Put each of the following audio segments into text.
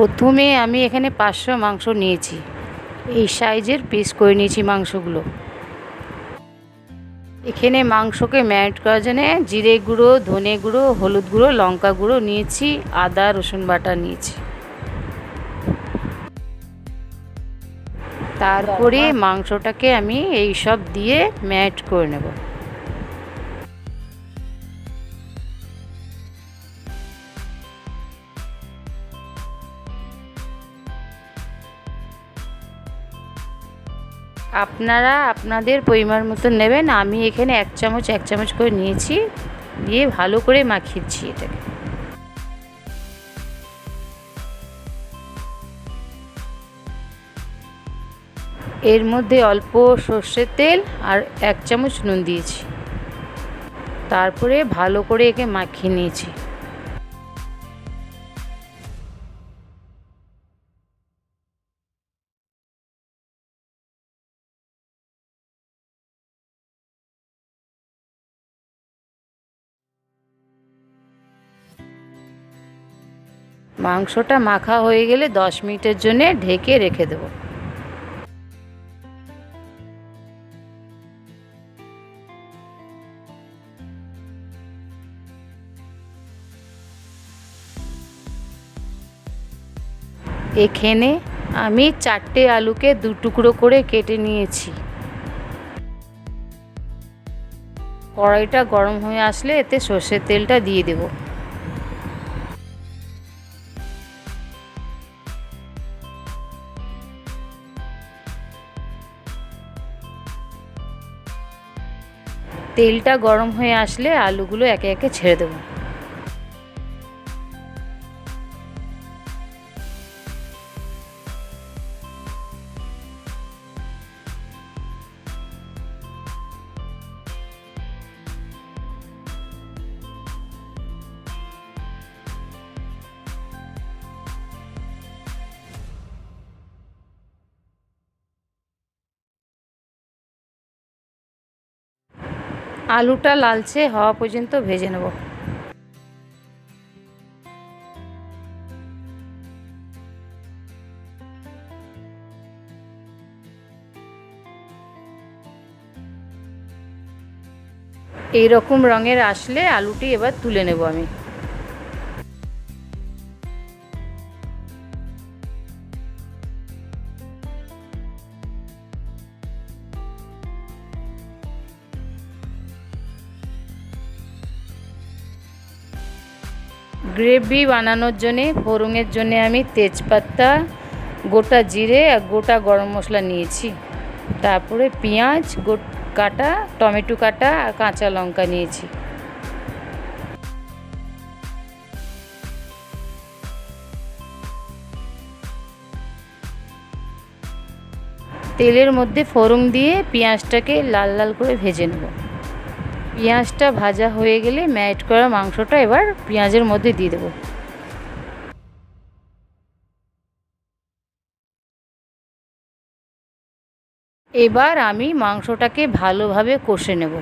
প্রথমে আমি এখানে 500 মাংস নিয়েছি, এই সাইজের পিস করে নিয়েছি মাংসগুলো। এখানে মাংসকে ম্যারিনেট করার জন্য জিরে গুঁড়ো, ধনে গুঁড়ো, হলুদ গুঁড়ো, লঙ্কা গুঁড়ো নিয়েছি, আদা রসুন বাটা নিয়েছি। তারপরে মাংসটাকে আমি এই সব দিয়ে ম্যারিনেট করে নেব। আপনারা আপনাদের পরিমাণ মতো নেবেন। আমি এখানে এক চামচ করে নিয়েছি, দিয়ে ভালো করে মাখিয়েছি এটাকে। এর মধ্যে অল্প সর্ষের তেল আর 1 চামচ নুন দিয়েছি, তারপরে ভালো করে একে মাখিয়ে নিয়েছি। মাংসটা মাখা হয়ে গেলে 10 মিনিটের জন্য ঢেকে রেখে দেব। এখানে আমি 4টে আলুকে 2 টুকরো করে কেটে নিয়েছি। কড়াইটা গরম হয়ে আসলে এতে সর্ষের তেলটা দিয়ে দেব। তেলটা গরম হয়ে আসলে আলুগুলো একে একে ছেড়ে দেব। আলুটা লালচে হওয়া পর্যন্ত ভেজে নেব। এই রকম রঙের আসলে আলুটি এবার তুলে নেব আমি। গ্রেভি বানানোর জন্যে ফোড়নের জন্যে আমি তেজপাতা, গোটা জিরে আর গোটা গরম মশলা নিয়েছি। তারপরে পেঁয়াজ কাটা, টমেটো কাটা আর কাঁচা লঙ্কা নিয়েছি। তেলের মধ্যে ফোড়ন দিয়ে পেঁয়াজটাকে লাল লাল করে ভেজে নেব। পেঁয়াজটা ভাজা হয়ে গেলে ম্যারিনেট করা মাংসটা এবার পেঁয়াজের মধ্যে দিয়ে দেবো। এবার আমি মাংসটাকে ভালোভাবে কষে নেব।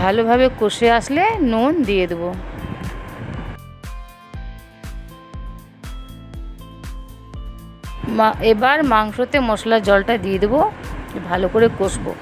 ভালোভাবে কষে আসলে নুন দিয়ে দেবো। এবার মাংসতে মশলার জলটা দিয়ে দেবো, ভালো করে কষবো।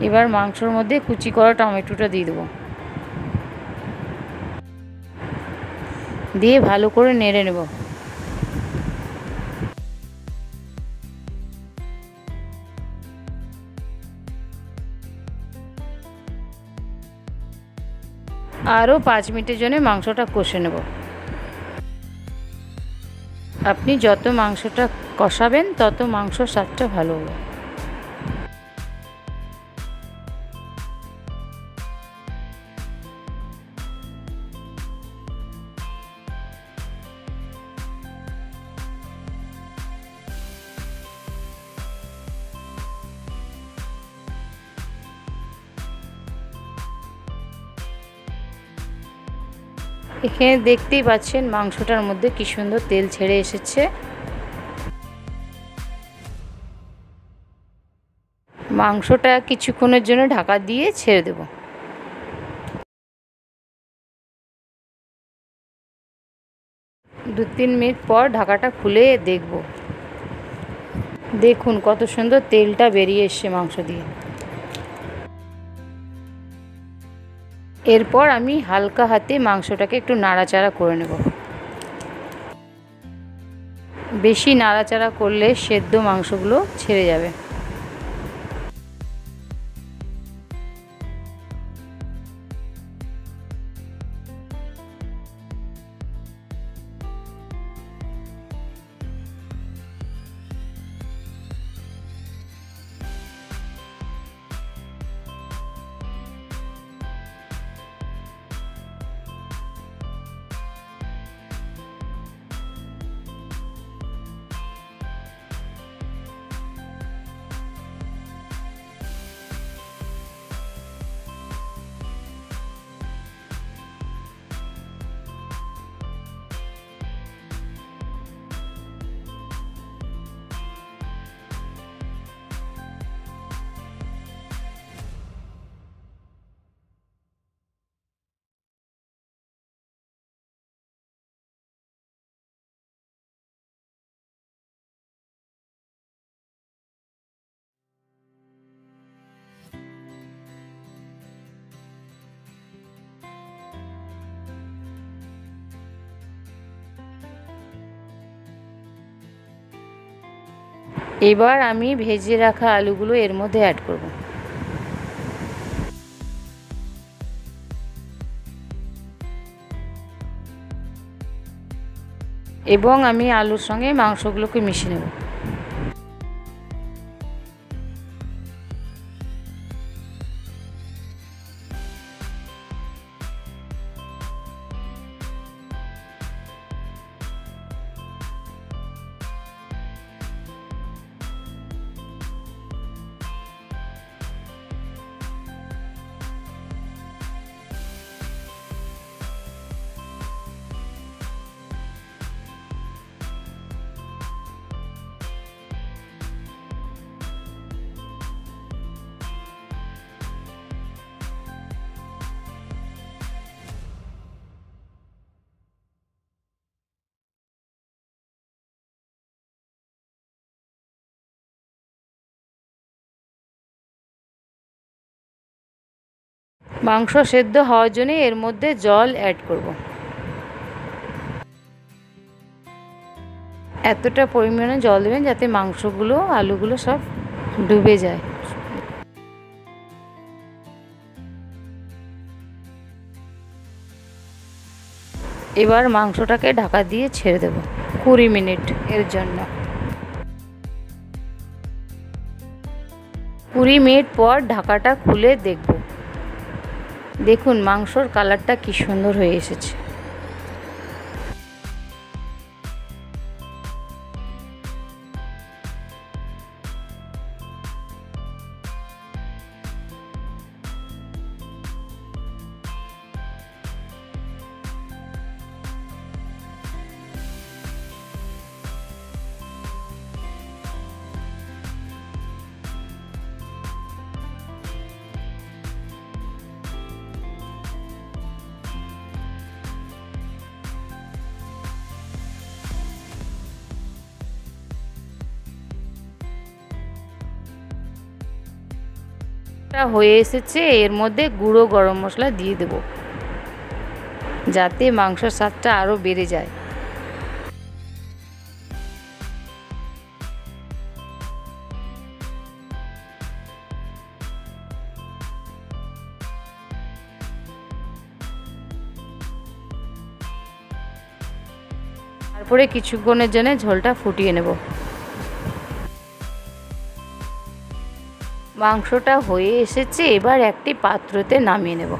এবার মাংসর মধ্যে কুচি করা টমেটোটা দিয়ে দেবো, দিয়ে ভালো করে নেড়ে নেব। আরও 5 মিনিটের জন্য মাংসটা কষে নেব। আপনি যত মাংসটা কষাবেন তত মাংসর স্বাদটা ভালো হবে। এখানে দেখতেই পাচ্ছেন মাংসটার মধ্যে কি সুন্দর তেল ছেড়ে এসেছে। মাংসটা কিছুক্ষণের জন্য ঢাকা দিয়ে ছেড়ে দেব। দু 3 মিনিট পর ঢাকাটা খুলে দেখব। দেখুন কত সুন্দর তেলটা বেরিয়ে এসছে মাংস দিয়ে। এরপর আমি হালকা হাতে মাংসটাকে একটু নাড়াচাড়া করে নেব। বেশি নাড়াচাড়া করলে সেদ্ধ মাংসগুলো ছেড়ে যাবে। এবার আমি ভেজে রাখা আলুগুলো এর মধ্যে অ্যাড করব। এবং আমি আলুর সঙ্গে মাংসগুলোকে মিশিয়ে নেব। মাংস সেদ্ধ হওয়ার জন্য এর মধ্যে জল অ্যাড করব। এতটা পরিমাণে জল দেবেন যাতে মাংসগুলো আলুগুলো সব ডুবে যায়। এবার মাংসটাকে ঢাকা দিয়ে ছেড়ে দেব 20 মিনিট এর জন্য। 20 মিনিট পর ঢাকাটা খুলে দেখব। দেখুন মাংসর কালারটা কি সুন্দর হয়ে এসেছে। টা হয়ে এসেছে, এর মধ্যে গুঁড়ো গরম মশলা দিয়ে দেব যাতে মাংসের স্বাদটা আরও বেড়ে যায়। তারপরে কিছুক্ষণের জন্য ঝোলটা ফুটিয়ে নেব। মাংসটা হয়ে এসেছে, এবার একটি পাত্রতে নামিয়ে নেব।